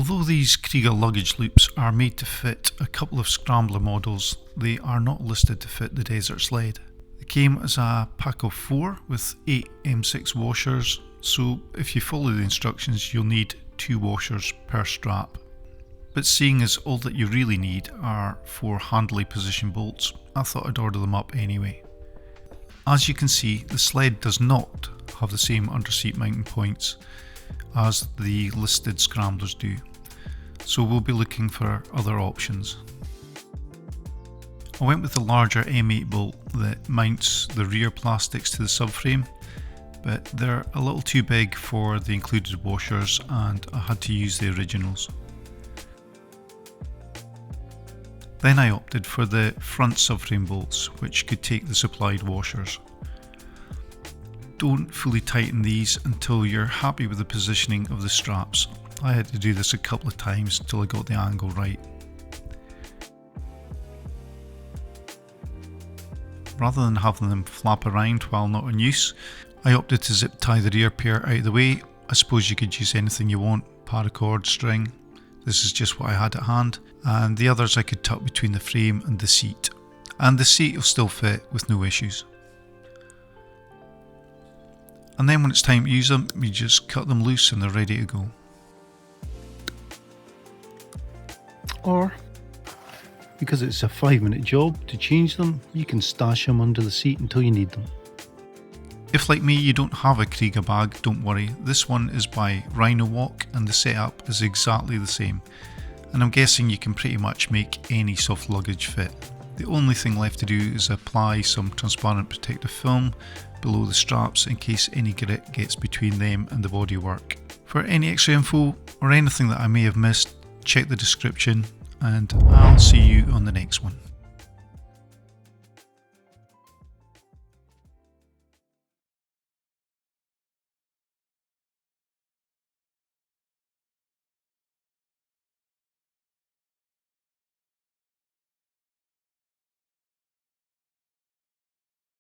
Although these Kriega luggage loops are made to fit a couple of Scrambler models, they are not listed to fit the Desert Sled. They came as a pack of 4 with 8 M6 washers, so if you follow the instructions you'll need 2 washers per strap. But seeing as all that you really need are 4 handily positioned bolts, I thought I'd order them up anyway. As you can see, the sled does not have the same underseat mounting points as the listed Scramblers do, so we'll be looking for other options. I went with the larger M8 bolt that mounts the rear plastics to the subframe, but they're a little too big for the included washers and I had to use the originals. Then I opted for the front subframe bolts, which could take the supplied washers. Don't fully tighten these until you're happy with the positioning of the straps. I had to do this a couple of times until I got the angle right. Rather than having them flap around while not in use, I opted to zip tie the rear pair out of the way. I suppose you could use anything you want, paracord, string. This is just what I had at hand, and the others I could tuck between the frame and the seat. And the seat will still fit with no issues. And then when it's time to use them, you just cut them loose and they're ready to go. Or, because it's a 5-minute job to change them, you can stash them under the seat until you need them. If like me you don't have a Kriega bag, don't worry, this one is by Rhino Walk and the setup is exactly the same, and I'm guessing you can pretty much make any soft luggage fit. The only thing left to do is apply some transparent protective film below the straps in case any grit gets between them and the bodywork. For any extra info or anything that I may have missed, check the description and I'll see you on the next one.